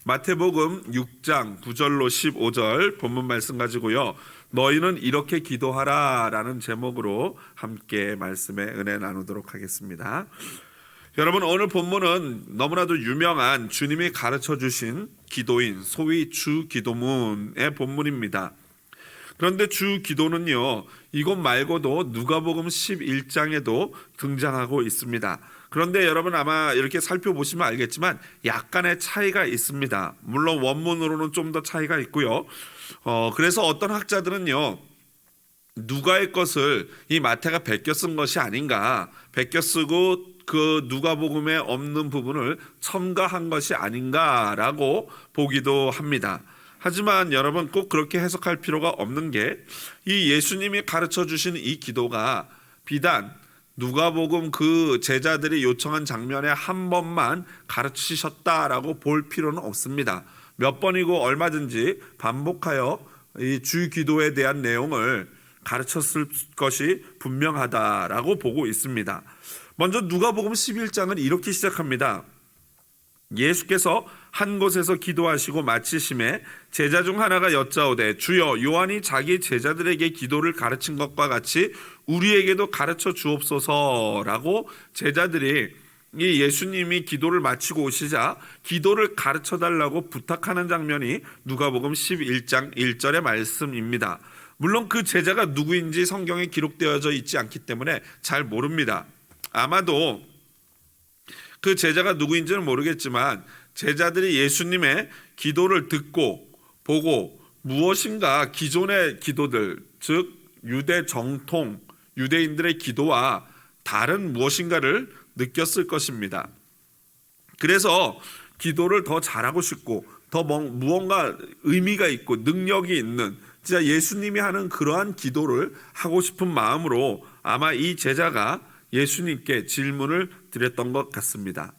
마태복음 6장 9절로 15절 본문 말씀 가지고요. 너희는 이렇게 기도하라 라는 제목으로 함께 말씀의 은혜 나누도록 하겠습니다. 여러분, 오늘 본문은 너무나도 유명한 주님이 가르쳐 주신 기도인 소위 주기도문의 본문입니다. 그런데 주기도는요, 이것 말고도 누가복음 11장에도 등장하고 있습니다. 그런데 여러분 아마 이렇게 살펴보시면 알겠지만 약간의 차이가 있습니다. 물론 원문으로는 좀 더 차이가 있고요. 그래서 어떤 학자들은요, 누가의 것을 이 마태가 베껴 쓴 것이 아닌가, 베껴 쓰고 그 누가복음에 없는 부분을 첨가한 것이 아닌가라고 보기도 합니다. 하지만 여러분 꼭 그렇게 해석할 필요가 없는 게, 이 예수님이 가르쳐 주신 이 기도가 비단 누가복음 그 제자들이 요청한 장면에 한 번만 가르치셨다라고 볼 필요는 없습니다. 몇 번이고 얼마든지 반복하여 이 주기도에 대한 내용을 가르쳤을 것이 분명하다라고 보고 있습니다. 먼저 누가복음 11장은 이렇게 시작합니다. 예수께서 한 곳에서 기도하시고 마치심에 제자 중 하나가 여짜오되 주여, 요한이 자기 제자들에게 기도를 가르친 것과 같이 우리에게도 가르쳐 주옵소서라고 제자들이 이 예수님이 기도를 마치고 오시자 기도를 가르쳐 달라고 부탁하는 장면이 누가복음 11장 1절의 말씀입니다. 물론 그 제자가 누구인지 성경에 기록되어져 있지 않기 때문에 잘 모릅니다. 아마도 그 제자가 누구인지는 모르겠지만 제자들이 예수님의 기도를 듣고 보고 무엇인가 기존의 기도들, 즉 유대 정통 유대인들의 기도와 다른 무엇인가를 느꼈을 것입니다. 그래서 기도를 더 잘하고 싶고 더 무언가 의미가 있고 능력이 있는, 진짜 예수님이 하는 그러한 기도를 하고 싶은 마음으로 아마 이 제자가 예수님께 질문을 드렸던 것 같습니다.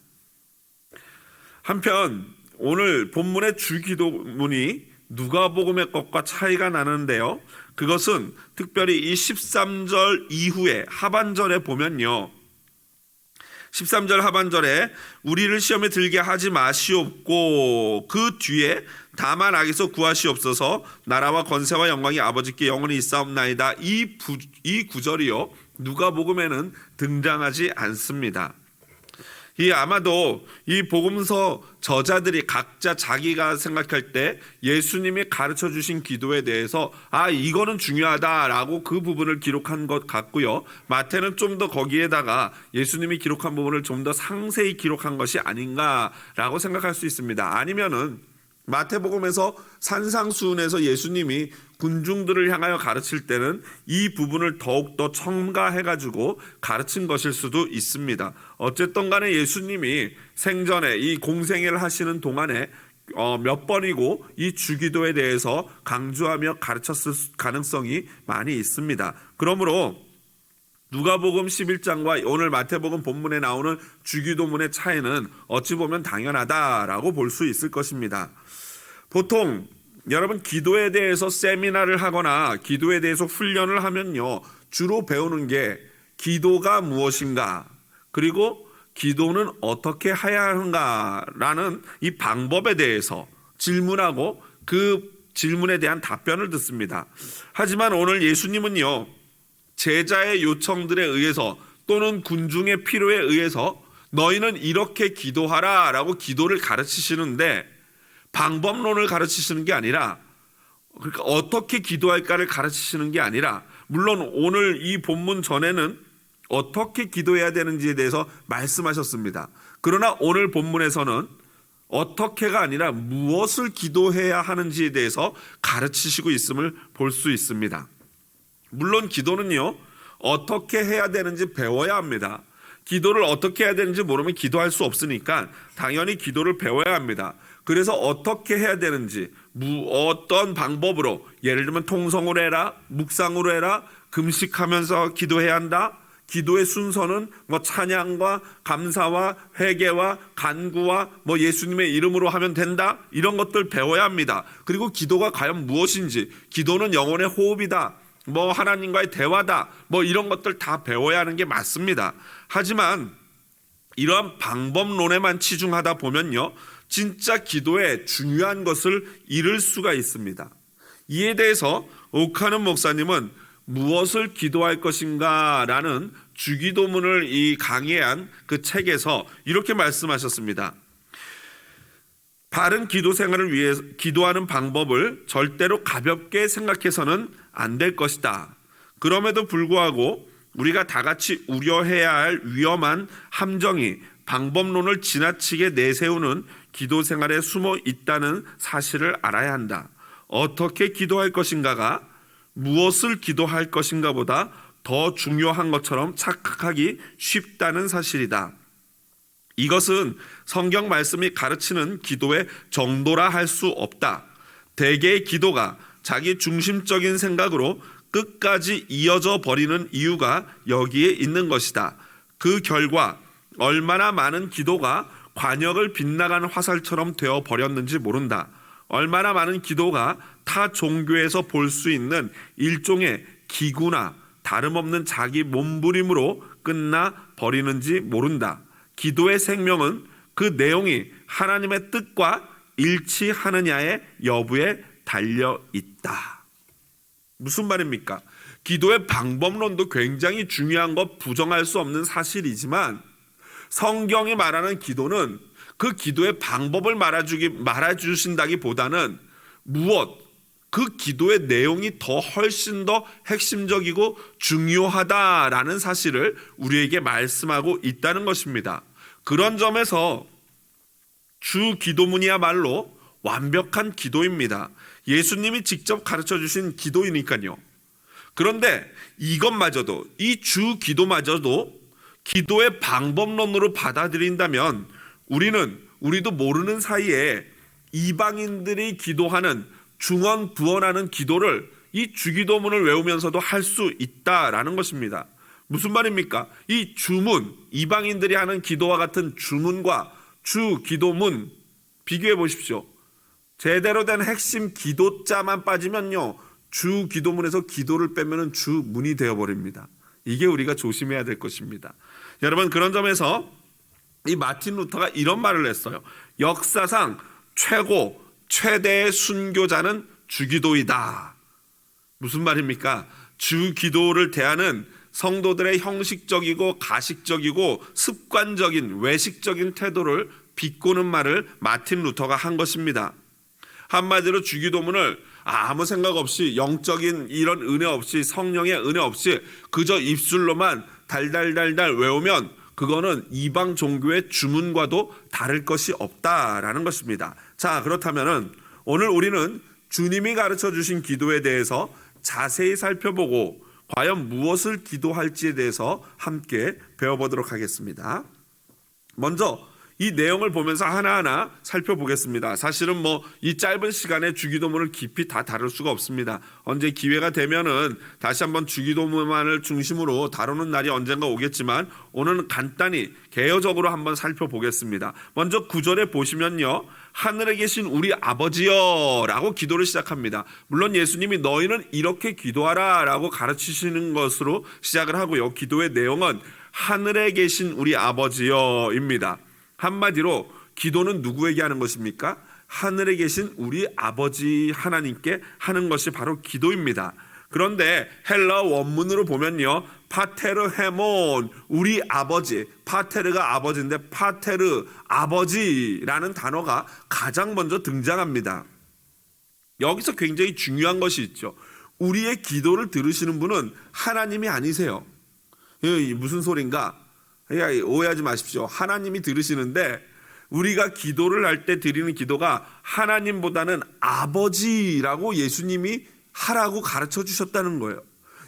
한편 오늘 본문의 주기도문이 누가복음의 것과 차이가 나는데요, 그것은 특별히 이 13절 이후에 하반절에 보면요, 13절 하반절에 우리를 시험에 들게 하지 마시옵고 그 뒤에 다만 악에서 구하시옵소서 나라와 권세와 영광이 아버지께 영원히 있사옵나이다, 이 구절이요 누가복음에는 등장하지 않습니다. 이 아마도 이 복음서 저자들이 각자 자기가 생각할 때 예수님이 가르쳐 주신 기도에 대해서 이거는 중요하다라고 그 부분을 기록한 것 같고요, 마태는 좀 더 거기에다가 예수님이 기록한 부분을 좀 더 상세히 기록한 것이 아닌가라고 생각할 수 있습니다. 아니면은 마태복음에서 산상수훈에서 예수님이 군중들을 향하여 가르칠 때는 이 부분을 더욱더 첨가해가지고 가르친 것일 수도 있습니다. 어쨌든 간에 예수님이 생전에 이 공생애를 하시는 동안에 몇 번이고 이 주기도에 대해서 강조하며 가르쳤을 가능성이 많이 있습니다. 그러므로 누가복음 11장과 오늘 마태복음 본문에 나오는 주기도문의 차이는 어찌 보면 당연하다라고 볼 수 있을 것입니다. 보통 여러분 기도에 대해서 세미나를 하거나 기도에 대해서 훈련을 하면요, 주로 배우는 게 기도가 무엇인가, 그리고 기도는 어떻게 해야 하는가라는 이 방법에 대해서 질문하고 그 질문에 대한 답변을 듣습니다. 하지만 오늘 예수님은요, 제자의 요청들에 의해서 또는 군중의 필요에 의해서 너희는 이렇게 기도하라 라고 기도를 가르치시는데, 방법론을 가르치시는 게 아니라, 그러니까 어떻게 기도할까를 가르치시는 게 아니라, 물론 오늘 이 본문 전에는 어떻게 기도해야 되는지에 대해서 말씀하셨습니다. 그러나 오늘 본문에서는 어떻게가 아니라 무엇을 기도해야 하는지에 대해서 가르치시고 있음을 볼 수 있습니다. 물론 기도는요, 어떻게 해야 되는지 배워야 합니다. 기도를 어떻게 해야 되는지 모르면 기도할 수 없으니까 당연히 기도를 배워야 합니다. 그래서 어떻게 해야 되는지, 어떤 방법으로, 예를 들면 통성으로 해라, 묵상으로 해라, 금식하면서 기도해야 한다, 기도의 순서는 찬양과 감사와 회개와 간구와 예수님의 이름으로 하면 된다, 이런 것들 배워야 합니다. 그리고 기도가 과연 무엇인지, 기도는 영혼의 호흡이다, 하나님과의 대화다, 이런 것들 다 배워야 하는 게 맞습니다. 하지만 이러한 방법론에만 치중하다 보면요, 진짜 기도의 중요한 것을 잃을 수가 있습니다. 이에 대해서 오카는 목사님은 무엇을 기도할 것인가 라는 주기도문을 이 강해한 그 책에서 이렇게 말씀하셨습니다. 바른 기도 생활을 위해 기도하는 방법을 절대로 가볍게 생각해서는 안 될 것이다. 그럼에도 불구하고 우리가 다 같이 우려해야 할 위험한 함정이 방법론을 지나치게 내세우는 기도 생활에 숨어 있다는 사실을 알아야 한다. 어떻게 기도할 것인가가 무엇을 기도할 것인가 보다 더 중요한 것처럼 착각하기 쉽다는 사실이다. 이것은 성경 말씀이 가르치는 기도의 정도라 할 수 없다. 대개의 기도가 자기 중심적인 생각으로 끝까지 이어져 버리는 이유가 여기에 있는 것이다. 그 결과 얼마나 많은 기도가 관역을 빗나간 화살처럼 되어 버렸는지 모른다. 얼마나 많은 기도가 타 종교에서 볼 수 있는 일종의 기구나 다름없는 자기 몸부림으로 끝나 버리는지 모른다. 기도의 생명은 그 내용이 하나님의 뜻과 일치하느냐의 여부에 달려 있다. 무슨 말입니까? 기도의 방법론도 굉장히 중요한 것 부정할 수 없는 사실이지만 성경이 말하는 기도는 그 기도의 방법을 말해주신다기보다는 그 기도의 내용이 훨씬 더 핵심적이고 중요하다라는 사실을 우리에게 말씀하고 있다는 것입니다. 그런 점에서 주 기도문이야말로 완벽한 기도입니다. 예수님이 직접 가르쳐 주신 기도이니까요. 그런데 이것마저도, 이 주 기도마저도 기도의 방법론으로 받아들인다면 우리도 모르는 사이에 이방인들이 기도하는 중언부언하는 기도를 이 주기도문을 외우면서도 할 수 있다라는 것입니다. 무슨 말입니까? 이 주문, 이방인들이 하는 기도와 같은 주문과 주기도문 비교해 보십시오. 제대로 된 핵심 기도자만 빠지면요, 주기도문에서 기도를 빼면 주문이 되어버립니다. 이게 우리가 조심해야 될 것입니다. 여러분, 그런 점에서 이 마틴 루터가 이런 말을 했어요. 역사상 최대의 순교자는 주기도이다. 무슨 말입니까? 주기도를 대하는 성도들의 형식적이고 가식적이고 습관적인 외식적인 태도를 비꼬는 말을 마틴 루터가 한 것입니다. 한마디로 주기도문을 아무 생각 없이, 영적인 이런 은혜 없이, 성령의 은혜 없이 그저 입술로만 달달달달 외우면 그거는 이방 종교의 주문과도 다를 것이 없다라는 것입니다. 자, 그렇다면은 오늘 우리는 주님이 가르쳐 주신 기도에 대해서 자세히 살펴보고 과연 무엇을 기도할지에 대해서 함께 배워보도록 하겠습니다. 먼저 이 내용을 보면서 하나하나 살펴보겠습니다. 사실은 이 짧은 시간에 주기도문을 깊이 다 다룰 수가 없습니다. 언제 기회가 되면은 다시 한번 주기도문만을 중심으로 다루는 날이 언젠가 오겠지만 오늘은 간단히 개요적으로 한번 살펴보겠습니다. 먼저 9절에 보시면요, 하늘에 계신 우리 아버지여 라고 기도를 시작합니다. 물론 예수님이 너희는 이렇게 기도하라 라고 가르치시는 것으로 시작을 하고요, 기도의 내용은 하늘에 계신 우리 아버지여입니다. 한마디로 기도는 누구에게 하는 것입니까? 하늘에 계신 우리 아버지 하나님께 하는 것이 바로 기도입니다. 그런데 헬라어 원문으로 보면요, 파테르 헤몬, 우리 아버지, 파테르가 아버지인데 파테르, 아버지라는 단어가 가장 먼저 등장합니다. 여기서 굉장히 중요한 것이 있죠. 우리의 기도를 들으시는 분은 하나님이 아니세요. 무슨 소린가? 오해하지 마십시오. 하나님이 들으시는데 우리가 기도를 할 때 드리는 기도가 하나님보다는 아버지라고 예수님이 하라고 가르쳐 주셨다는 거예요.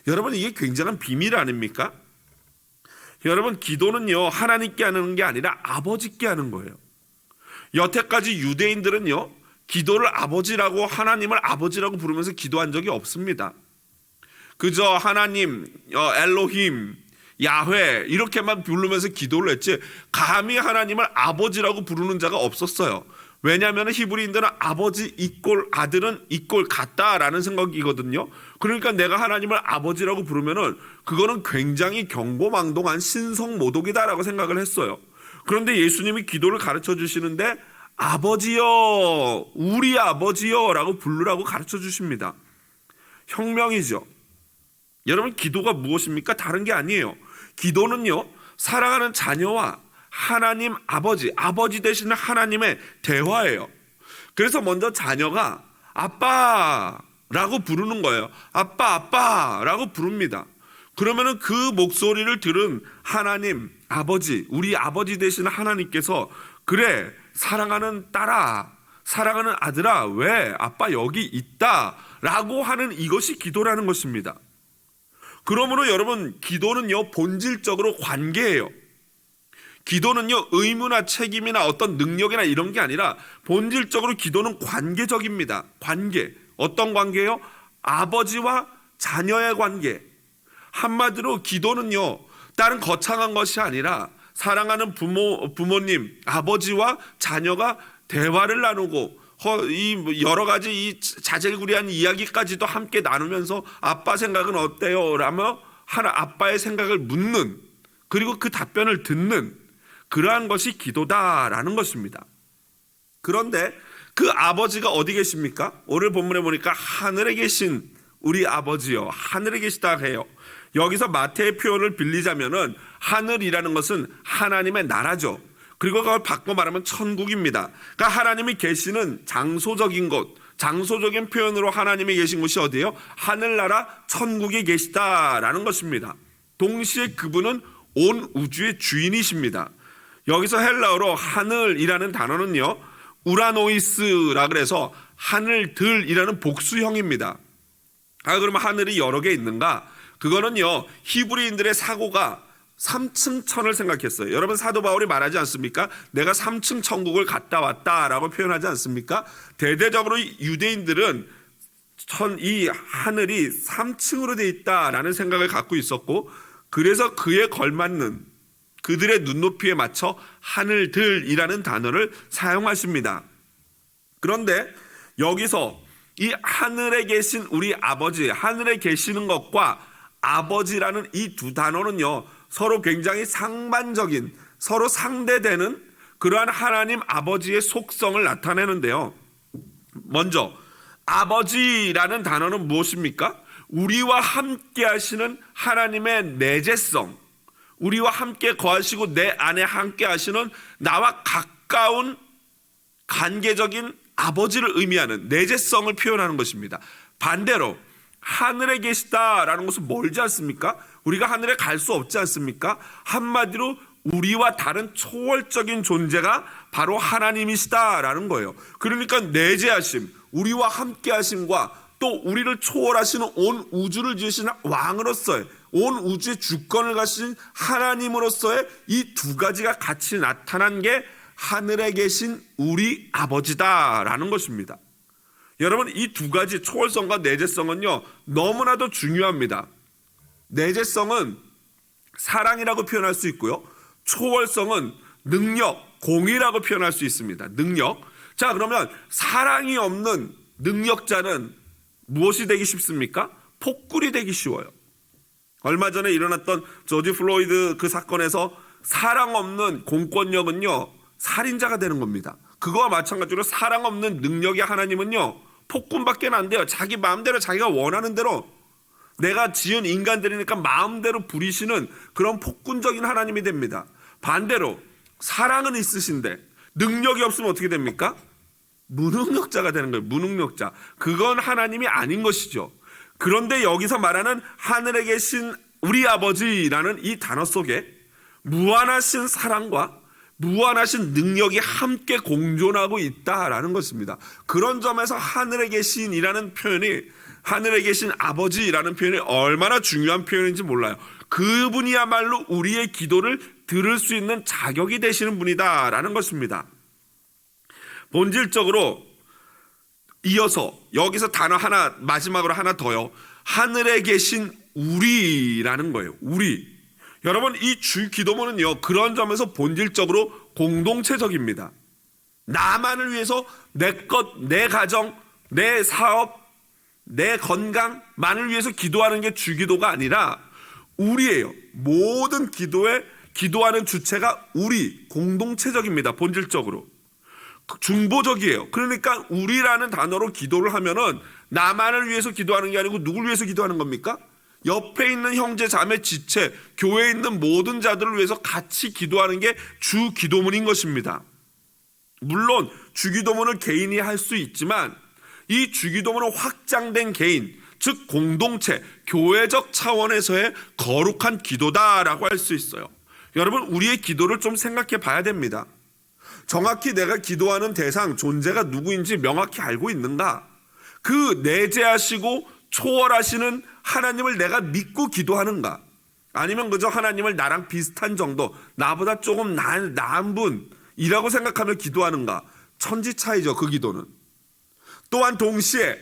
여러분, 이게 굉장한 비밀 아닙니까? 여러분, 기도는요, 하나님께 하는 게 아니라 아버지께 하는 거예요. 여태까지 유대인들은요, 기도를 아버지라고, 하나님을 아버지라고 부르면서 기도한 적이 없습니다. 그저 하나님, 엘로힘, 야훼 이렇게만 부르면서 기도를 했지 감히 하나님을 아버지라고 부르는 자가 없었어요. 왜냐하면 히브리인들은 아버지 이꼴 아들은 이꼴 같다라는 생각이거든요. 그러니까 내가 하나님을 아버지라고 부르면은 그거는 굉장히 경고망동한 신성모독이다라고 생각을 했어요. 그런데 예수님이 기도를 가르쳐 주시는데 아버지여, 우리 아버지여 라고 부르라고 가르쳐 주십니다. 혁명이죠. 여러분, 기도가 무엇입니까? 다른 게 아니에요. 기도는요, 사랑하는 자녀와 하나님 아버지 되시는 하나님의 대화예요. 그래서 먼저 자녀가 아빠라고 부르는 거예요. 아빠라고 부릅니다. 그러면은 그 목소리를 들은 하나님 아버지, 우리 아버지 되시는 하나님께서 그래, 사랑하는 딸아, 사랑하는 아들아, 왜 아빠 여기 있다 라고 하는 이것이 기도라는 것입니다. 그러므로 여러분, 기도는요, 본질적으로 관계예요. 기도는요, 의무나 책임이나 어떤 능력이나 이런 게 아니라 본질적으로 기도는 관계적입니다. 관계. 어떤 관계요? 아버지와 자녀의 관계. 한마디로 기도는요, 다른 거창한 것이 아니라 사랑하는 부모님, 아버지와 자녀가 대화를 나누고 이 여러 가지 이 자질구레한 이야기까지도 함께 나누면서 아빠 생각은 어때요? 라며 아빠의 생각을 묻는, 그리고 그 답변을 듣는 그러한 것이 기도다라는 것입니다. 그런데 그 아버지가 어디 계십니까? 오늘 본문에 보니까 하늘에 계신 우리 아버지요, 하늘에 계시다 해요. 여기서 마태의 표현을 빌리자면은 하늘이라는 것은 하나님의 나라죠. 그리고 그걸 바꿔 말하면 천국입니다. 그러니까 하나님이 계시는 장소적인 곳, 장소적인 표현으로 하나님이 계신 곳이 어디예요? 하늘나라 천국에 계시다라는 것입니다. 동시에 그분은 온 우주의 주인이십니다. 여기서 헬라어로 하늘이라는 단어는요, 우라노이스라 그래서 하늘들이라는 복수형입니다. 그러면 하늘이 여러 개 있는가? 그거는요, 히브리인들의 사고가 3층 천을 생각했어요. 여러분, 사도 바울이 말하지 않습니까? 내가 3층 천국을 갔다 왔다라고 표현하지 않습니까? 대대적으로 유대인들은 이 하늘이 3층으로 되어 있다라는 생각을 갖고 있었고, 그래서 그에 걸맞는 그들의 눈높이에 맞춰 하늘들이라는 단어를 사용하십니다. 그런데 여기서 이 하늘에 계신 우리 아버지, 하늘에 계시는 것과 아버지라는 이 두 단어는요, 서로 굉장히 상반적인, 서로 상대되는 그러한 하나님 아버지의 속성을 나타내는데요. 먼저 아버지라는 단어는 무엇입니까? 우리와 함께 하시는 하나님의 내재성, 우리와 함께 거하시고 내 안에 함께 하시는 나와 가까운 관계적인 아버지를 의미하는 내재성을 표현하는 것입니다. 반대로 하늘에 계시다라는 것은 멀지 않습니까? 우리가 하늘에 갈 수 없지 않습니까? 한마디로 우리와 다른 초월적인 존재가 바로 하나님이시다라는 거예요. 그러니까 내재하심, 우리와 함께 하심과 또 우리를 초월하시는 온 우주를 지으시는 왕으로서의, 온 우주의 주권을 가진 하나님으로서의 이 두 가지가 같이 나타난 게 하늘에 계신 우리 아버지다라는 것입니다. 여러분, 이 두 가지 초월성과 내재성은요, 너무나도 중요합니다. 내재성은 사랑이라고 표현할 수 있고요, 초월성은 능력, 공이라고 표현할 수 있습니다. 능력. 자, 그러면 사랑이 없는 능력자는 무엇이 되기 쉽습니까? 폭군이 되기 쉬워요. 얼마 전에 일어났던 조지 플로이드 그 사건에서 사랑 없는 공권력은요, 살인자가 되는 겁니다. 그거와 마찬가지로 사랑 없는 능력의 하나님은요, 폭군밖에 안 돼요. 자기 마음대로 자기가 원하는 대로, 내가 지은 인간들이니까 마음대로 부리시는 그런 폭군적인 하나님이 됩니다. 반대로 사랑은 있으신데 능력이 없으면 어떻게 됩니까? 무능력자가 되는 거예요. 무능력자. 그건 하나님이 아닌 것이죠. 그런데 여기서 말하는 하늘에 계신 우리 아버지라는 이 단어 속에 무한하신 사랑과 무한하신 능력이 함께 공존하고 있다라는 것입니다. 그런 점에서 하늘에 계신이라는 표현이, 하늘에 계신 아버지라는 표현이 얼마나 중요한 표현인지 몰라요. 그분이야말로 우리의 기도를 들을 수 있는 자격이 되시는 분이다라는 것입니다. 본질적으로 이어서 여기서 단어 하나, 마지막으로 하나 더요. 하늘에 계신 우리라는 거예요. 우리. 여러분, 이 주 기도문은요, 그런 점에서 본질적으로 공동체적입니다. 나만을 위해서 내 것, 내 가정, 내 사업, 내 건강만을 위해서 기도하는 게 주기도가 아니라 우리예요. 모든 기도에 기도하는 주체가 우리, 공동체적입니다. 본질적으로. 중보적이에요. 그러니까 우리라는 단어로 기도를 하면은 나만을 위해서 기도하는 게 아니고 누굴 위해서 기도하는 겁니까? 옆에 있는 형제 자매 지체, 교회에 있는 모든 자들을 위해서 같이 기도하는 게 주 기도문인 것입니다. 물론 주기도문을 개인이 할 수 있지만 이 주기도문은 확장된 개인, 즉 공동체, 교회적 차원에서의 거룩한 기도다라고 할 수 있어요. 여러분, 우리의 기도를 좀 생각해 봐야 됩니다. 정확히 내가 기도하는 대상, 존재가 누구인지 명확히 알고 있는가? 그 내재하시고 초월하시는 하나님을 내가 믿고 기도하는가? 아니면 그저 하나님을 나랑 비슷한 정도, 나보다 조금 나은 분이라고 생각하며 기도하는가? 천지 차이죠, 그 기도는. 또한 동시에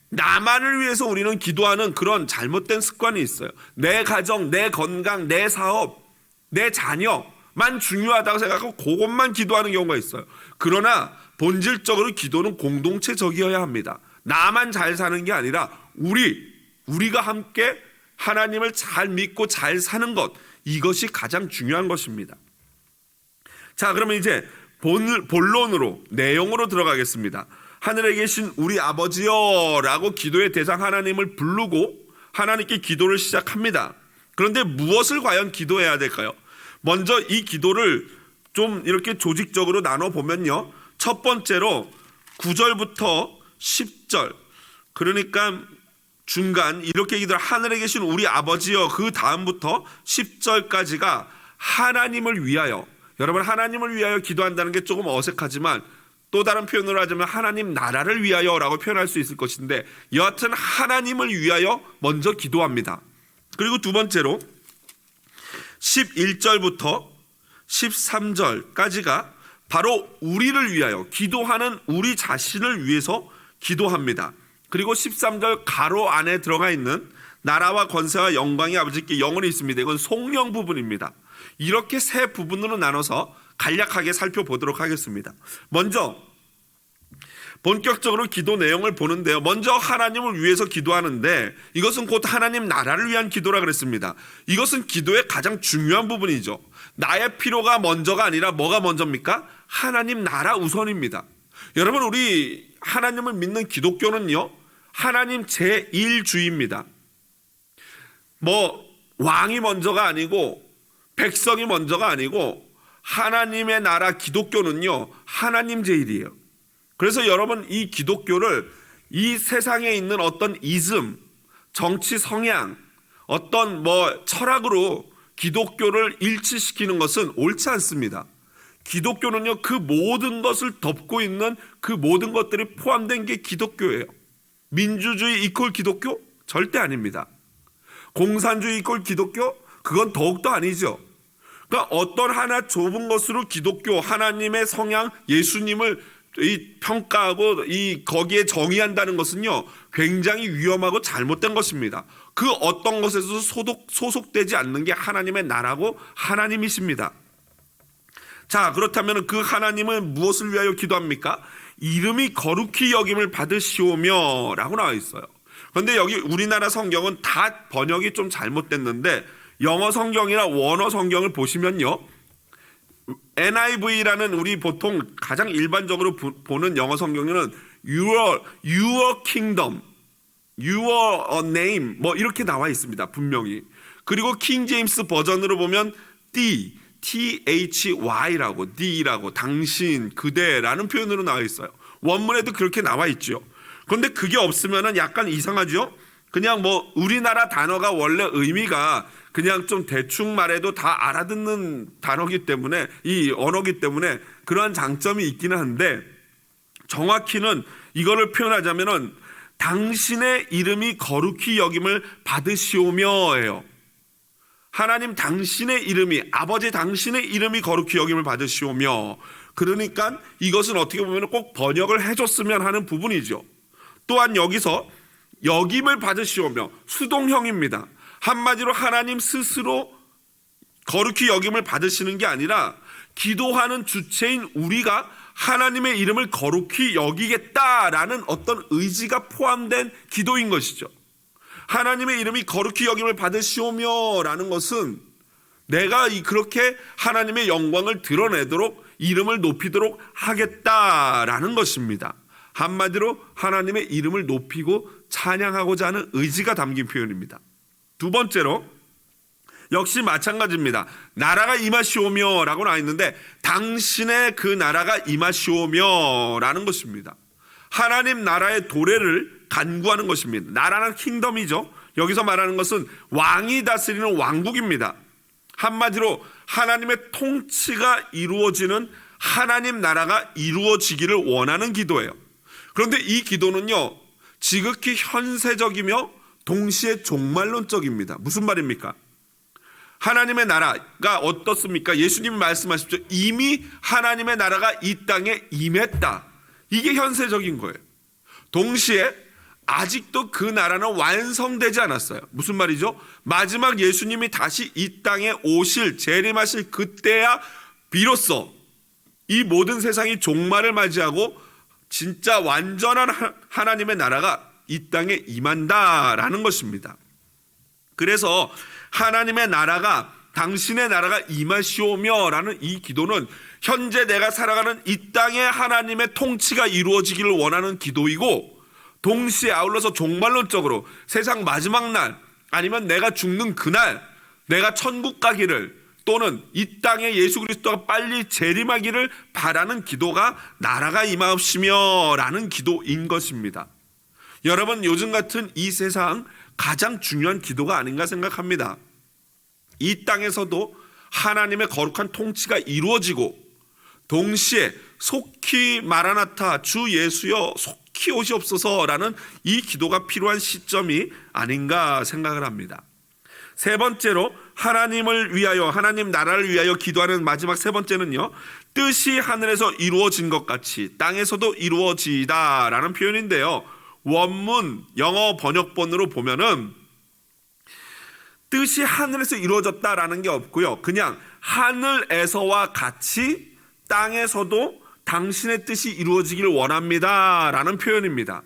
나만을 위해서 우리는 기도하는 그런 잘못된 습관이 있어요. 내 가정, 내 건강, 내 사업, 내 자녀만 중요하다고 생각하고 그것만 기도하는 경우가 있어요. 그러나 본질적으로 기도는 공동체적이어야 합니다. 나만 잘 사는 게 아니라 우리가 함께 하나님을 잘 믿고 잘 사는 것, 이것이 가장 중요한 것입니다. 자, 그러면 이제 본론으로, 내용으로 들어가겠습니다. 하늘에 계신 우리 아버지여 라고 기도의 대상 하나님을 부르고 하나님께 기도를 시작합니다. 그런데 무엇을 과연 기도해야 될까요? 먼저 이 기도를 좀 이렇게 조직적으로 나눠보면요, 첫 번째로 9절부터 10절, 그러니까 중간 이렇게 기도를 하늘에 계신 우리 아버지여, 그 다음부터 10절까지가 하나님을 위하여, 여러분 하나님을 위하여 기도한다는 게 조금 어색하지만 또 다른 표현으로 하자면 하나님 나라를 위하여라고 표현할 수 있을 것인데, 여하튼 하나님을 위하여 먼저 기도합니다. 그리고 두 번째로 11절부터 13절까지가 바로 우리를 위하여, 기도하는 우리 자신을 위해서 기도합니다. 그리고 13절 가로 안에 들어가 있는 나라와 권세와 영광이 아버지께 영원히 있습니다. 이건 속령 부분입니다. 이렇게 세 부분으로 나눠서 간략하게 살펴보도록 하겠습니다. 먼저 본격적으로 기도 내용을 보는데요, 먼저 하나님을 위해서 기도하는데 이것은 곧 하나님 나라를 위한 기도라 그랬습니다. 이것은 기도의 가장 중요한 부분이죠. 나의 필요가 먼저가 아니라 뭐가 먼저입니까? 하나님 나라 우선입니다. 여러분, 우리 하나님을 믿는 기독교는요, 하나님 제1주의입니다. 왕이 먼저가 아니고 백성이 먼저가 아니고 하나님의 나라 기독교는요, 하나님 제1이에요. 그래서 여러분, 이 기독교를 이 세상에 있는 어떤 이즘, 정치 성향, 어떤 철학으로 기독교를 일치시키는 것은 옳지 않습니다. 기독교는요, 그 모든 것을 덮고 있는 그 모든 것들이 포함된 게 기독교예요. 민주주의 이퀄 기독교? 절대 아닙니다. 공산주의 이퀄 기독교? 그건 더욱더 아니죠. 그러니까 어떤 하나 좁은 것으로 기독교, 하나님의 성향, 예수님을 평가하고 거기에 정의한다는 것은요, 굉장히 위험하고 잘못된 것입니다. 그 어떤 것에서 소속되지 않는 게 하나님의 나라고 하나님이십니다. 자, 그렇다면 그 하나님은 무엇을 위하여 기도합니까? 이름이 거룩히 여김을 받으시오며 라고 나와 있어요. 그런데 여기 우리나라 성경은 다 번역이 좀 잘못됐는데, 영어 성경이나 원어 성경을 보시면요, NIV라는 우리 보통 가장 일반적으로 보는 영어 성경에는 Your Kingdom, Your Name 이렇게 나와 있습니다, 분명히. 그리고 킹 제임스 버전으로 보면 THY라고, D라고, 당신, 그대라는 표현으로 나와 있어요. 원문에도 그렇게 나와 있죠. 그런데 그게 없으면 약간 이상하죠? 그냥 우리나라 단어가 원래 의미가 그냥 좀 대충 말해도 다 알아듣는 단어기 때문에, 이 언어기 때문에 그러한 장점이 있기는 한데, 정확히는 이거를 표현하자면은 당신의 이름이 거룩히 여김을 받으시오며예요. 하나님 당신의 이름이, 아버지 당신의 이름이 거룩히 여김을 받으시오며. 그러니까 이것은 어떻게 보면 꼭 번역을 해줬으면 하는 부분이죠. 또한 여기서 여김을 받으시오며, 수동형입니다. 한마디로 하나님 스스로 거룩히 여김을 받으시는 게 아니라 기도하는 주체인 우리가 하나님의 이름을 거룩히 여기겠다라는 어떤 의지가 포함된 기도인 것이죠. 하나님의 이름이 거룩히 여김을 받으시오며 라는 것은 내가 그렇게 하나님의 영광을 드러내도록 이름을 높이도록 하겠다라는 것입니다. 한마디로 하나님의 이름을 높이고 찬양하고자 하는 의지가 담긴 표현입니다. 두 번째로 역시 마찬가지입니다. 나라가 임하시오며 라고 나와 있는데 당신의 그 나라가 임하시오며 라는 것입니다. 하나님 나라의 도래를 간구하는 것입니다. 나라는 킹덤이죠. 여기서 말하는 것은 왕이 다스리는 왕국입니다. 한마디로 하나님의 통치가 이루어지는 하나님 나라가 이루어지기를 원하는 기도예요. 그런데 이 기도는요, 지극히 현세적이며 동시에 종말론적입니다. 무슨 말입니까? 하나님의 나라가 어떻습니까? 예수님이 말씀하십시오. 이미 하나님의 나라가 이 땅에 임했다. 이게 현세적인 거예요. 동시에 아직도 그 나라는 완성되지 않았어요. 무슨 말이죠? 마지막 예수님이 다시 이 땅에 오실, 재림하실 그때야 비로소 이 모든 세상이 종말을 맞이하고 진짜 완전한 하나님의 나라가 이 땅에 임한다라는 것입니다. 그래서 하나님의 나라가, 당신의 나라가 임하시오며 라는 이 기도는 현재 내가 살아가는 이 땅에 하나님의 통치가 이루어지기를 원하는 기도이고, 동시에 아울러서 종말론적으로 세상 마지막 날, 아니면 내가 죽는 그날, 내가 천국 가기를, 또는 이 땅에 예수 그리스도가 빨리 재림하기를 바라는 기도가 나라가 임하옵시며 라는 기도인 것입니다. 여러분, 요즘 같은 이 세상 가장 중요한 기도가 아닌가 생각합니다. 이 땅에서도 하나님의 거룩한 통치가 이루어지고, 동시에 속히 마라나타 주 예수여 속히 오시옵소서라는 이 기도가 필요한 시점이 아닌가 생각을 합니다. 세 번째로 하나님을 위하여, 하나님 나라를 위하여 기도하는 마지막 세 번째는요, 뜻이 하늘에서 이루어진 것 같이 땅에서도 이루어지다라는 표현인데요, 원문 영어 번역본으로 보면은 뜻이 하늘에서 이루어졌다라는 게 없고요, 그냥 하늘에서와 같이 땅에서도 당신의 뜻이 이루어지기를 원합니다 라는 표현입니다.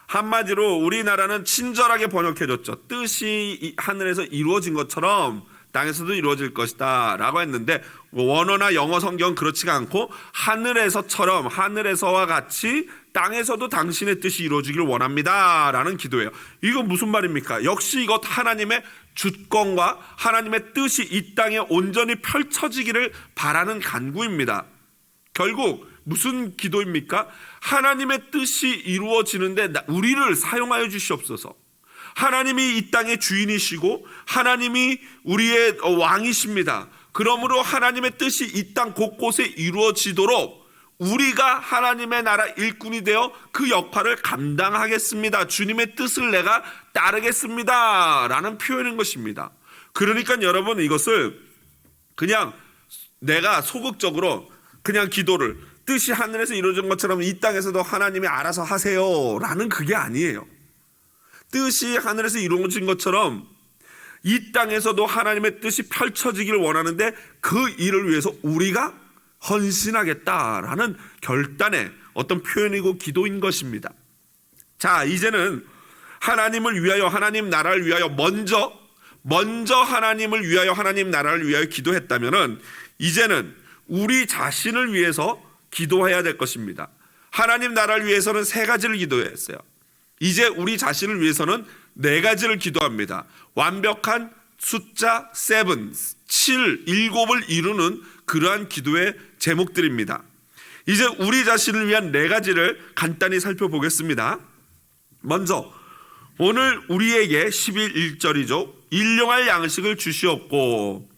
한마디로 우리나라는 친절하게 번역해줬죠. 뜻이 하늘에서 이루어진 것처럼 땅에서도 이루어질 것이다 라고 했는데, 원어나 영어 성경은 그렇지가 않고 하늘에서처럼, 하늘에서와 같이 땅에서도 당신의 뜻이 이루어지기를 원합니다 라는 기도예요. 이거 무슨 말입니까? 역시 이것 하나님의 주권과 하나님의 뜻이 이 땅에 온전히 펼쳐지기를 바라는 간구입니다. 결국 무슨 기도입니까? 하나님의 뜻이 이루어지는데 우리를 사용하여 주시옵소서. 하나님이 이 땅의 주인이시고 하나님이 우리의 왕이십니다. 그러므로 하나님의 뜻이 이 땅 곳곳에 이루어지도록 우리가 하나님의 나라 일꾼이 되어 그 역할을 감당하겠습니다. 주님의 뜻을 내가 따르겠습니다 라는 표현인 것입니다. 그러니까 여러분, 이것을 그냥 내가 소극적으로 그냥 기도를 뜻이 하늘에서 이루어진 것처럼 이 땅에서도 하나님이 알아서 하세요 라는 그게 아니에요. 뜻이 하늘에서 이루어진 것처럼 이 땅에서도 하나님의 뜻이 펼쳐지기를 원하는데 그 일을 위해서 우리가 헌신하겠다라는 결단의 어떤 표현이고 기도인 것입니다. 자, 이제는 하나님을 위하여, 하나님 나라를 위하여 먼저 하나님을 위하여, 하나님 나라를 위하여 기도했다면은 이제는 우리 자신을 위해서 기도해야 될 것입니다. 하나님 나라를 위해서는 세 가지를 기도했어요. 이제 우리 자신을 위해서는 네 가지를 기도합니다. 완벽한 숫자 7, 7을 이루는 그러한 기도의 제목들입니다. 이제 우리 자신을 위한 네 가지를 간단히 살펴보겠습니다. 먼저 오늘 우리에게 11절이죠. 일용할 양식을 주시옵고,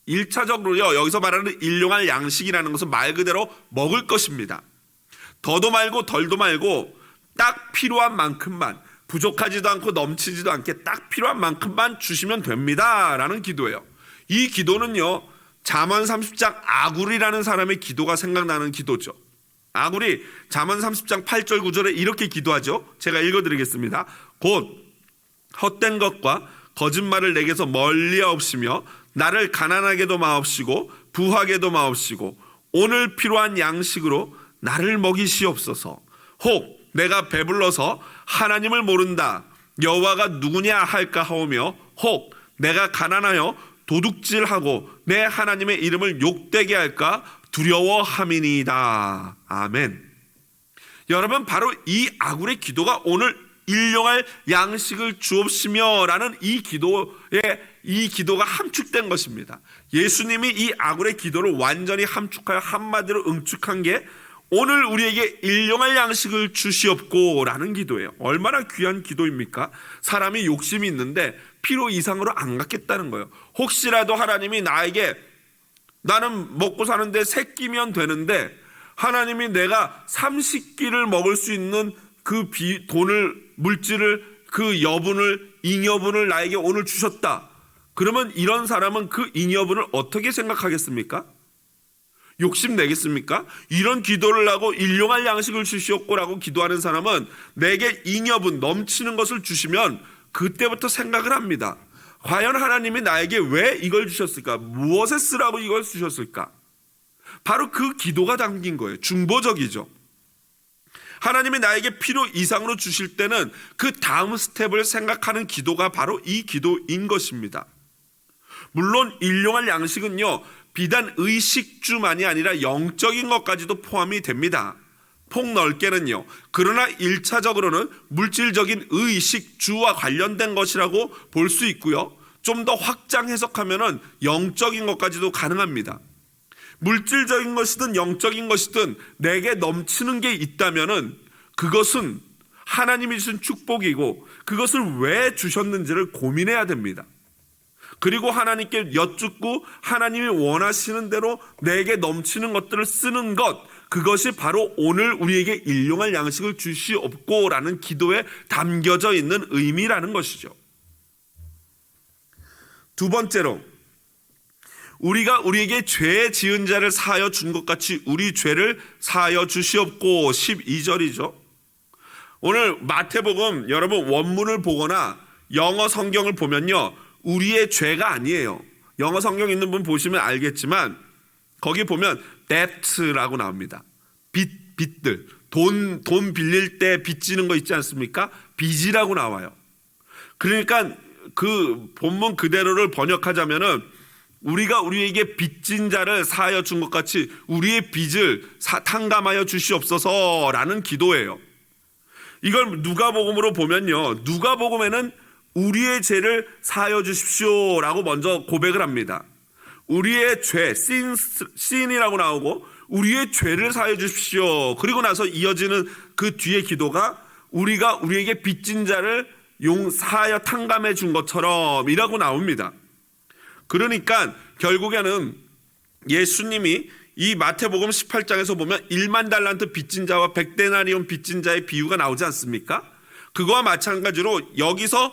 1차적으로요, 여기서 말하는 일용할 양식이라는 것은 말 그대로 먹을 것입니다. 더도 말고 덜도 말고 딱 필요한 만큼만, 부족하지도 않고 넘치지도 않게 딱 필요한 만큼만 주시면 됩니다 라는 기도예요. 이 기도는요, 잠언 30장 아굴이라는 사람의 기도가 생각나는 기도죠. 아굴이 잠언 30장 8절 9절에 이렇게 기도하죠. 제가 읽어드리겠습니다. 곧 헛된 것과 거짓말을 내게서 멀리하옵시며 나를 가난하게도 마옵시고 부하게도 마옵시고 오늘 필요한 양식으로 나를 먹이시옵소서. 혹 내가 배불러서 하나님을 모른다 여호와가 누구냐 할까 하오며, 혹 내가 가난하여 도둑질하고 내 하나님의 이름을 욕되게 할까 두려워함이니이다. 아멘. 여러분, 바로 이 아굴의 기도가 오늘 일용할 양식을 주옵시며 라는 이 기도가 함축된 것입니다. 예수님이 이 아굴의 기도를 완전히 함축하여 한마디로 응축한 게 오늘 우리에게 일용할 양식을 주시옵고 라는 기도예요. 얼마나 귀한 기도입니까? 사람이 욕심이 있는데 필요 이상으로 안 갖겠다는 거예요. 혹시라도 하나님이 나는 먹고 사는데 3끼면 되는데 하나님이 내가 30끼를 먹을 수 있는 그 물질을, 그 잉여분을 나에게 오늘 주셨다. 그러면 이런 사람은 그 잉여분을 어떻게 생각하겠습니까? 욕심내겠습니까? 이런 기도를 하고 일용할 양식을 주시옵고라고 기도하는 사람은 내게 잉여분, 넘치는 것을 주시면 그때부터 생각을 합니다. 과연 하나님이 나에게 왜 이걸 주셨을까? 무엇에 쓰라고 이걸 주셨을까? 바로 그 기도가 담긴 거예요. 중보적이죠. 하나님이 나에게 필요 이상으로 주실 때는 그 다음 스텝을 생각하는 기도가 바로 이 기도인 것입니다. 물론 일용할 양식은요, 비단 의식주만이 아니라 영적인 것까지도 포함이 됩니다. 폭넓게는요. 그러나 1차적으로는 물질적인 의식주와 관련된 것이라고 볼 수 있고요. 좀 더 확장 해석하면은 영적인 것까지도 가능합니다. 물질적인 것이든 영적인 것이든 내게 넘치는 게 있다면은 그것은 하나님이 주신 축복이고 그것을 왜 주셨는지를 고민해야 됩니다. 그리고 하나님께 여쭙고 하나님이 원하시는 대로 내게 넘치는 것들을 쓰는 것, 그것이 바로 오늘 우리에게 일용할 양식을 주시옵고라는 기도에 담겨져 있는 의미라는 것이죠. 두 번째로, 우리가 우리에게 죄 지은 자를 사하여 준 것 같이 우리 죄를 사하여 주시옵고 12절이죠. 오늘 마태복음 여러분 원문을 보거나 영어 성경을 보면요, 우리의 죄가 아니에요. 영어 성경 있는 분 보시면 알겠지만 거기 보면 debt라고 나옵니다. 빚들, 돈 빌릴 때 빚지는 거 있지 않습니까? 빚이라고 나와요. 그러니까 그 본문 그대로를 번역하자면은 우리가 우리에게 빚진 자를 사하여 준 것 같이 우리의 빚을 탕감하여 주시옵소서라는 기도예요. 이걸 누가복음으로 보면요, 누가복음에는 우리의 죄를 사하여 주십시오라고 먼저 고백을 합니다. 우리의 죄, sin이라고 나오고 우리의 죄를 사하여 주십시오. 그리고 나서 이어지는 그 뒤의 기도가 우리가 우리에게 빚진 자를 사하여 탕감해 준 것처럼 이라고 나옵니다. 그러니까 결국에는 예수님이 이 마태복음 18장에서 보면 1만 달란트 빚진 자와 100데나리온 빚진 자의 비유가 나오지 않습니까? 그거와 마찬가지로 여기서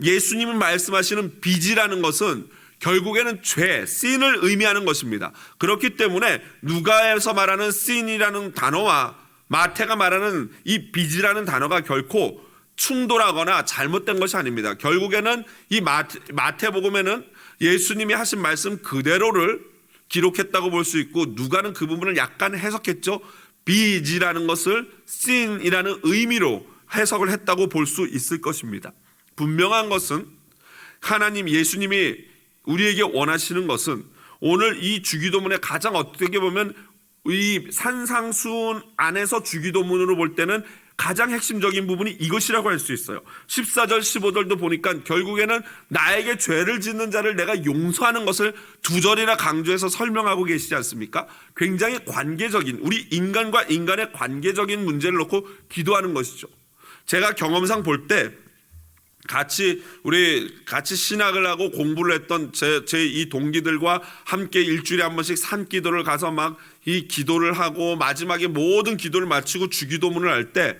예수님이 말씀하시는 빚이라는 것은 결국에는 죄, sin을 의미하는 것입니다. 그렇기 때문에 누가에서 말하는 sin이라는 단어와 마태가 말하는 이 빚이라는 단어가 결코 충돌하거나 잘못된 것이 아닙니다. 결국에는 이 마태복음에는 예수님이 하신 말씀 그대로를 기록했다고 볼 수 있고, 누가는 그 부분을 약간 해석했죠. 빚이라는 것을 sin이라는 의미로 해석을 했다고 볼 수 있을 것입니다. 분명한 것은 하나님, 예수님이 우리에게 원하시는 것은 오늘 이 주기도문의 가장 어떻게 보면 이 산상수훈 안에서 주기도문으로 볼 때는 가장 핵심적인 부분이 이것이라고 할 수 있어요. 14절 15절도 보니까 결국에는 나에게 죄를 짓는 자를 내가 용서하는 것을 2절이나 강조해서 설명하고 계시지 않습니까? 굉장히 관계적인, 우리 인간과 인간의 관계적인 문제를 놓고 기도하는 것이죠. 제가 경험상 볼 때 같이 신학을 하고 공부를 했던 제 이 동기들과 함께 일주일에 한 번씩 산기도를 가서 막 이 기도를 하고 마지막에 모든 기도를 마치고 주기도문을 할 때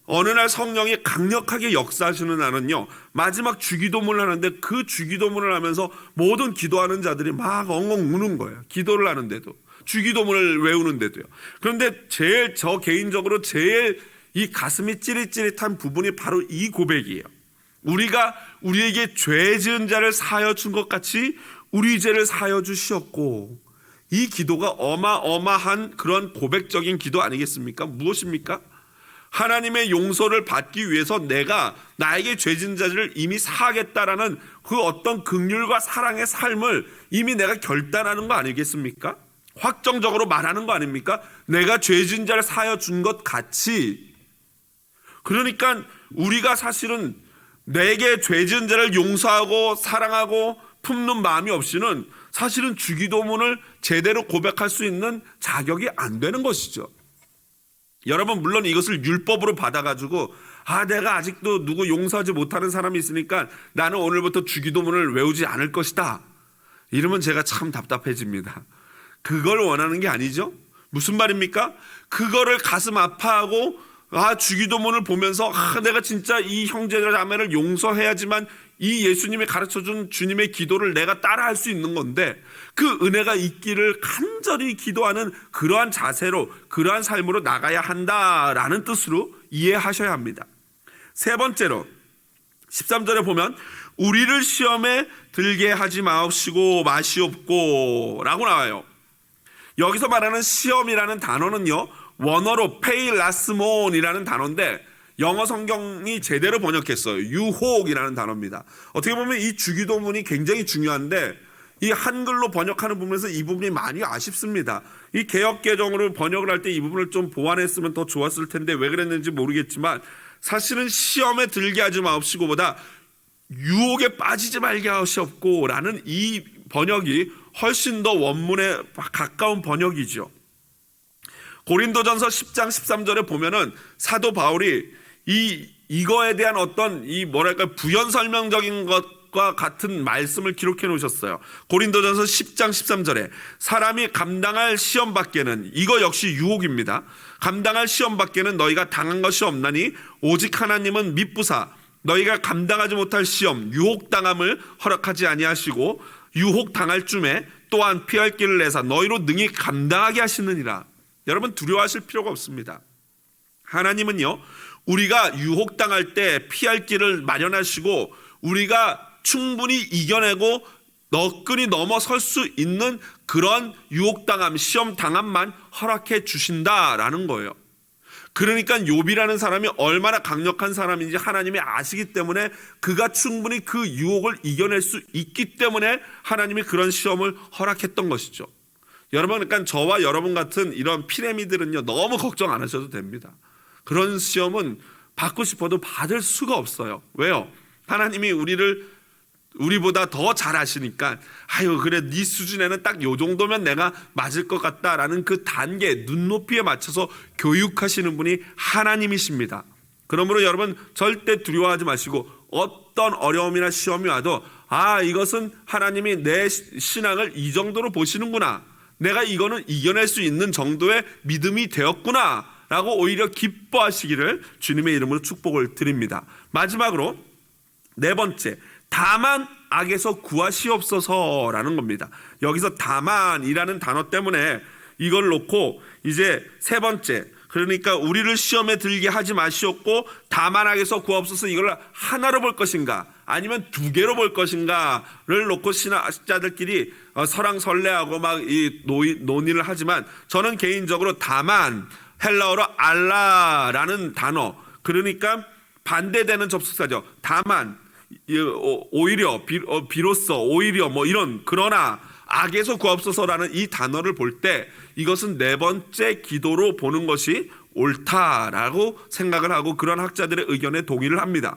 어느 날 성령이 강력하게 역사하시는 날은요, 마지막 주기도문을 하는데 그 주기도문을 하면서 모든 기도하는 자들이 막 엉엉 우는 거예요. 기도를 하는데도, 주기도문을 외우는데도요. 그런데 저 개인적으로 제일 이 가슴이 찌릿찌릿한 부분이 바로 이 고백이에요. 우리가 우리에게 죄 지은 자를 사하여 준 것 같이 우리 죄를 사하여 주시었고, 이 기도가 어마어마한 그런 고백적인 기도 아니겠습니까? 무엇입니까? 하나님의 용서를 받기 위해서 내가 나에게 죄 지은 자를 이미 사하겠다라는 그 어떤 긍휼과 사랑의 삶을 이미 내가 결단하는 거 아니겠습니까? 확정적으로 말하는 거 아닙니까? 내가 죄 지은 자를 사하여 준 것 같이. 그러니까 우리가 사실은 내게 죄 지은 자를 용서하고 사랑하고 품는 마음이 없이는 사실은 주기도문을 제대로 고백할 수 있는 자격이 안 되는 것이죠. 여러분, 물론 이것을 율법으로 받아가지고 내가 아직도 누구 용서하지 못하는 사람이 있으니까 나는 오늘부터 주기도문을 외우지 않을 것이다, 이러면 제가 참 답답해집니다. 그걸 원하는 게 아니죠. 무슨 말입니까? 그거를 가슴 아파하고 주기도문을 보면서 내가 진짜 이 형제들 자매를 용서해야지만 이 예수님이 가르쳐준 주님의 기도를 내가 따라할 수 있는 건데, 그 은혜가 있기를 간절히 기도하는 그러한 자세로, 그러한 삶으로 나가야 한다라는 뜻으로 이해하셔야 합니다. 세 번째로 13절에 보면 우리를 시험에 들게 하지 마옵시고 마시옵고 라고 나와요. 여기서 말하는 시험이라는 단어는요, 원어로 페일라스몬이라는 단어인데 영어 성경이 제대로 번역했어요. 유혹이라는 단어입니다. 어떻게 보면 이 주기도문이 굉장히 중요한데 이 한글로 번역하는 부분에서 이 부분이 많이 아쉽습니다. 이 개역개정으로 번역을 할 때 이 부분을 좀 보완했으면 더 좋았을 텐데 왜 그랬는지 모르겠지만, 사실은 시험에 들게 하지 마옵시고보다 유혹에 빠지지 말게 하시옵고 라는 이 번역이 훨씬 더 원문에 가까운 번역이죠. 고린도전서 10장 13절에 보면은 사도 바울이 이거에 대한 어떤 부연 설명적인 것과 같은 말씀을 기록해 놓으셨어요. 고린도전서 10장 13절에 사람이 감당할 시험 밖에는, 이거 역시 유혹입니다. 감당할 시험 밖에는 너희가 당한 것이 없나니 오직 하나님은 미쁘사 너희가 감당하지 못할 시험 유혹당함을 허락하지 아니하시고 유혹당할 쯤에 또한 피할 길을 내사 너희로 능히 감당하게 하시느니라. 여러분, 두려워하실 필요가 없습니다. 하나님은요, 우리가 유혹당할 때 피할 길을 마련하시고 우리가 충분히 이겨내고 너끈히 넘어설 수 있는 그런 유혹당함, 시험당함만 허락해 주신다라는 거예요. 그러니까 욥이라는 사람이 얼마나 강력한 사람인지 하나님이 아시기 때문에 그가 충분히 그 유혹을 이겨낼 수 있기 때문에 하나님이 그런 시험을 허락했던 것이죠. 여러분, 그러니까 저와 여러분 같은 이런 피레미들은요, 너무 걱정 안 하셔도 됩니다. 그런 시험은 받고 싶어도 받을 수가 없어요. 왜요? 하나님이 우리보다 더 잘 아시니까 그래, 네 수준에는 딱 요 정도면 내가 맞을 것 같다라는 그 단계, 눈높이에 맞춰서 교육하시는 분이 하나님이십니다. 그러므로 여러분, 절대 두려워하지 마시고 어떤 어려움이나 시험이 와도 이것은 하나님이 내 신앙을 이 정도로 보시는구나, 내가 이거는 이겨낼 수 있는 정도의 믿음이 되었구나 라고 오히려 기뻐하시기를 주님의 이름으로 축복을 드립니다. 마지막으로 네 번째, 다만 악에서 구하시옵소서라는 겁니다. 여기서 다만이라는 단어 때문에 이걸 놓고 이제 세 번째, 그러니까 우리를 시험에 들게 하지 마시옵고 다만 악에서 구하옵소서, 이걸 하나로 볼 것인가 아니면 두 개로 볼 것인가를 놓고 신학자들끼리 설왕설래하고 막 이 논의를 하지만, 저는 개인적으로 다만, 헬라어로 알라라는 단어, 그러니까 반대되는 접속사죠. 다만, 오히려, 비로소, 오히려 이런, 그러나 악에서 구하옵소서라는 이 단어를 볼 때 이것은 네 번째 기도로 보는 것이 옳다라고 생각을 하고 그런 학자들의 의견에 동의를 합니다.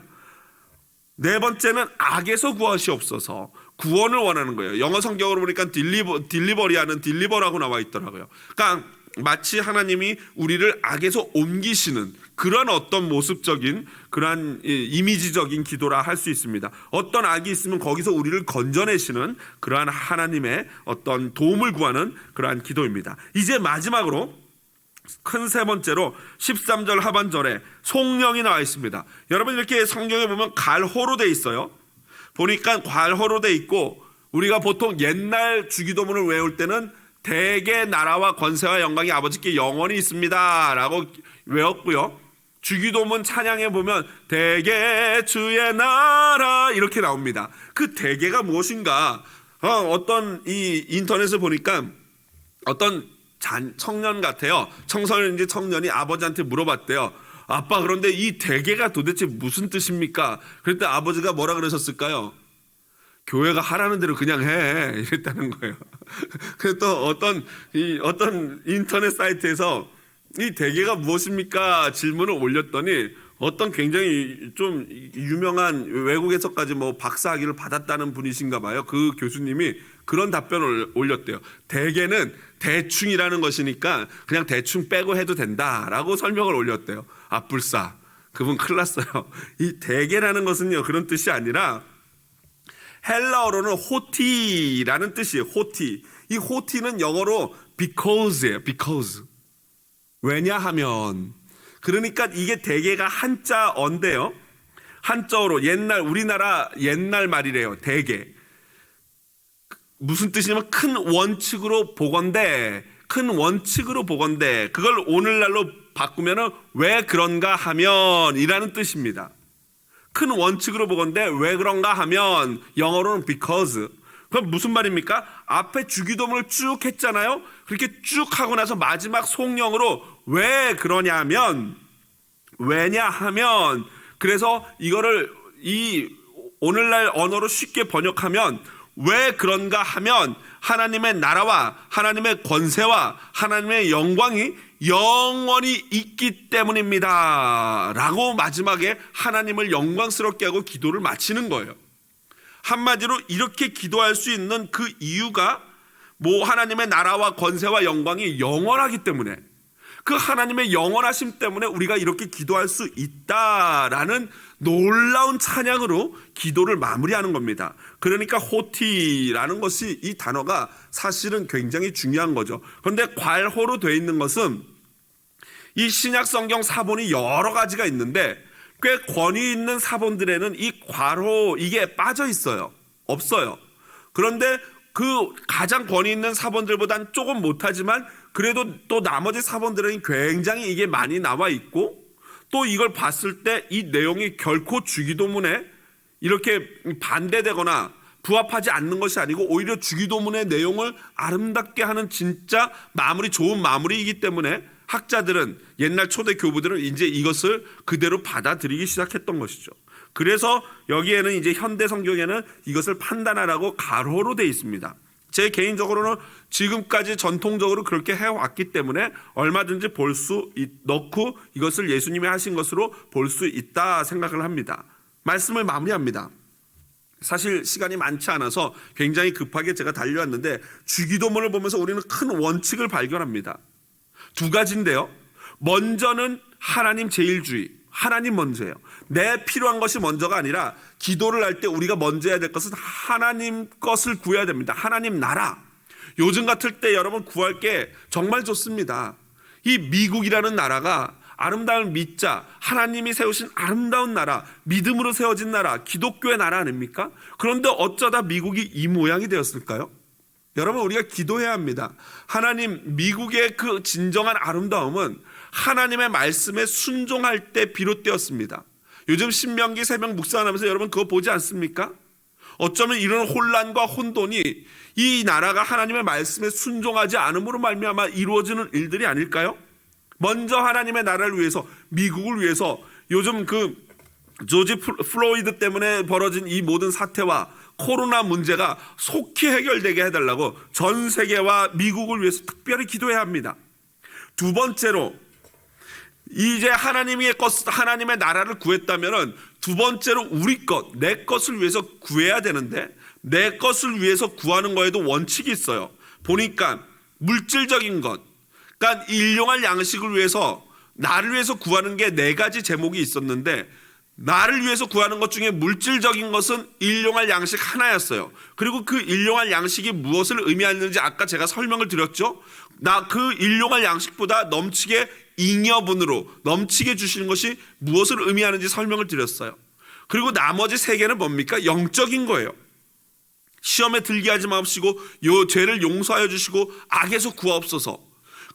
네 번째는 악에서 구하시옵소서, 구원을 원하는 거예요. 영어 성경으로 보니까 딜리버리하는 딜리버라고 나와 있더라고요. 그러니까 마치 하나님이 우리를 악에서 옮기시는 그런 어떤 모습적인, 그러한 이미지적인 기도라 할 수 있습니다. 어떤 악이 있으면 거기서 우리를 건져내시는 그러한 하나님의 어떤 도움을 구하는 그러한 기도입니다. 이제 마지막으로 큰 세 번째로 13절 하반절에 송령이 나와 있습니다. 여러분, 이렇게 성경에 보면 갈호로 돼 있어요. 보니까 갈호로 돼 있고, 우리가 보통 옛날 주기도문을 외울 때는 대개 나라와 권세와 영광이 아버지께 영원히 있습니다 라고 외웠고요, 주기도문 찬양에 보면 대개 주의 나라 이렇게 나옵니다. 그 대개가 무엇인가? 어떤 이 인터넷을 보니까 어떤 청년 같아요. 청소년인지 청년이 아버지한테 물어봤대요. 아빠, 그런데 이 대개가 도대체 무슨 뜻입니까? 그랬더니 아버지가 뭐라 그러셨을까요? 교회가 하라는 대로 그냥 해 이랬다는 거예요. 그래서 또 어떤 인터넷 사이트에서 이 대개가 무엇입니까 질문을 올렸더니 어떤 굉장히 좀 유명한 외국에서까지 뭐 박사학위를 받았다는 분이신가 봐요. 그 교수님이 그런 답변을 올렸대요. 대개는 대충이라는 것이니까 그냥 대충 빼고 해도 된다라고 설명을 올렸대요. 아, 불사. 그분 큰일 났어요. 이 대개라는 것은요, 그런 뜻이 아니라 헬라어로는 호티라는 뜻이에요. 호티. 이 호티는 영어로 because예요. because. 왜냐하면. 그러니까 이게 대개가 한자어인데요. 한자어로 우리나라 옛날 말이래요. 대개. 무슨 뜻이냐면 큰 원칙으로 보건대. 큰 원칙으로 보건대. 그걸 오늘날로 바꾸면은 왜 그런가 하면 이라는 뜻입니다. 큰 원칙으로 보건대 왜 그런가 하면 영어로는 because. 그럼 무슨 말입니까? 앞에 주기도문을 쭉 했잖아요. 그렇게 쭉 하고 나서 마지막 속령으로 왜 그러냐면 왜냐하면 그래서 이거를 이 오늘날 언어로 쉽게 번역하면 왜 그런가 하면 하나님의 나라와 하나님의 권세와 하나님의 영광이 영원히 있기 때문입니다 라고 마지막에 하나님을 영광스럽게 하고 기도를 마치는 거예요. 한마디로 이렇게 기도할 수 있는 그 이유가 뭐 하나님의 나라와 권세와 영광이 영원하기 때문에 그 하나님의 영원하심 때문에 우리가 이렇게 기도할 수 있다라는 놀라운 찬양으로 기도를 마무리하는 겁니다. 그러니까 호티라는 것이 이 단어가 사실은 굉장히 중요한 거죠. 그런데 괄호로 되어 있는 것은 이 신약 성경 사본이 여러 가지가 있는데 꽤 권위 있는 사본들에는 이 괄호 이게 빠져 있어요. 없어요. 그런데 그 가장 권위 있는 사본들보단 조금 못하지만 그래도 또 나머지 사본들은 굉장히 이게 많이 나와 있고 또 이걸 봤을 때 이 내용이 결코 주기도문에 이렇게 반대되거나 부합하지 않는 것이 아니고 오히려 주기도문의 내용을 아름답게 하는 진짜 좋은 마무리이기 때문에 학자들은 옛날 초대 교부들은 이제 이것을 그대로 받아들이기 시작했던 것이죠. 그래서 여기에는 이제 현대 성경에는 이것을 판단하라고 가로로 되어 있습니다. 제 개인적으로는 지금까지 전통적으로 그렇게 해왔기 때문에 얼마든지 넣고 이것을 예수님이 하신 것으로 볼 수 있다 생각을 합니다. 말씀을 마무리합니다. 사실 시간이 많지 않아서 굉장히 급하게 제가 달려왔는데 주기도문을 보면서 우리는 큰 원칙을 발견합니다. 두 가지인데요. 먼저는 하나님 제일주의, 하나님 먼저예요. 내 필요한 것이 먼저가 아니라 기도를 할 때 우리가 먼저 해야 될 것은 하나님 것을 구해야 됩니다. 하나님 나라. 요즘 같을 때 여러분 구할 게 정말 좋습니다. 이 미국이라는 나라가 아름다운 믿자, 하나님이 세우신 아름다운 나라, 믿음으로 세워진 나라, 기독교의 나라 아닙니까? 그런데 어쩌다 미국이 이 모양이 되었을까요? 여러분 우리가 기도해야 합니다. 하나님, 미국의 그 진정한 아름다움은 하나님의 말씀에 순종할 때 비롯되었습니다. 요즘 신명기 새벽 묵상하면서 여러분 그거 보지 않습니까? 어쩌면 이런 혼란과 혼돈이 이 나라가 하나님의 말씀에 순종하지 않음으로 말미암아 이루어지는 일들이 아닐까요? 먼저 하나님의 나라를 위해서, 미국을 위해서 요즘 그 조지 플로이드 때문에 벌어진 이 모든 사태와 코로나 문제가 속히 해결되게 해달라고 전 세계와 미국을 위해서 특별히 기도해야 합니다. 두 번째로 이제 하나님의 나라를 구했다면은 두 번째로 우리 것, 내 것을 위해서 구해야 되는데 내 것을 위해서 구하는 거에도 원칙이 있어요. 보니까 물질적인 것, 그러니까 일용할 양식을 위해서 나를 위해서 구하는 게 네 가지 제목이 있었는데 나를 위해서 구하는 것 중에 물질적인 것은 일용할 양식 하나였어요. 그리고 그 일용할 양식이 무엇을 의미하는지 아까 제가 설명을 드렸죠. 그 일용할 양식보다 넘치게 잉여분으로 넘치게 주시는 것이 무엇을 의미하는지 설명을 드렸어요. 그리고 나머지 세 개는 뭡니까? 영적인 거예요. 시험에 들게 하지 마옵시고 요 죄를 용서하여 주시고 악에서 구하옵소서.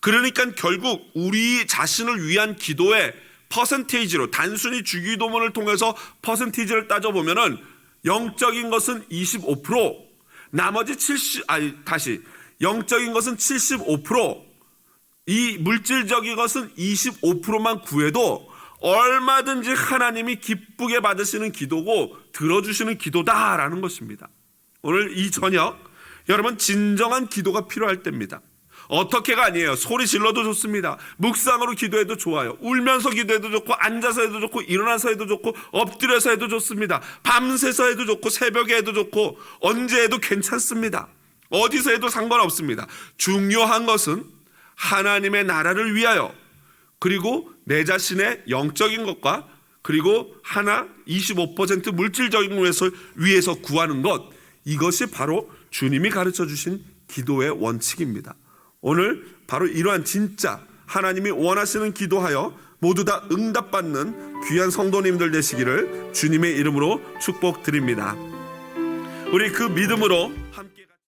그러니까 결국 우리 자신을 위한 기도에 퍼센테이지로 단순히 주기도문을 통해서 퍼센테이지를 따져보면은 영적인 것은 25%, 나머지 영적인 것은 75%, 이 물질적인 것은 25%만 구해도 얼마든지 하나님이 기쁘게 받으시는 기도고 들어주시는 기도다라는 것입니다. 오늘 이 저녁 여러분 진정한 기도가 필요할 때입니다. 어떻게가 아니에요. 소리 질러도 좋습니다. 묵상으로 기도해도 좋아요. 울면서 기도해도 좋고, 앉아서 해도 좋고, 일어나서 해도 좋고, 엎드려서 해도 좋습니다. 밤새서 해도 좋고, 새벽에 해도 좋고, 언제 해도 괜찮습니다. 어디서 해도 상관없습니다. 중요한 것은 하나님의 나라를 위하여, 그리고 내 자신의 영적인 것과, 그리고 하나 25% 물질적인 것을 위해서 구하는 것, 이것이 바로 주님이 가르쳐 주신 기도의 원칙입니다. 오늘 바로 이러한 진짜 하나님이 원하시는 기도하여 모두 다 응답받는 귀한 성도님들 되시기를 주님의 이름으로 축복드립니다. 우리 그 믿음으로 함께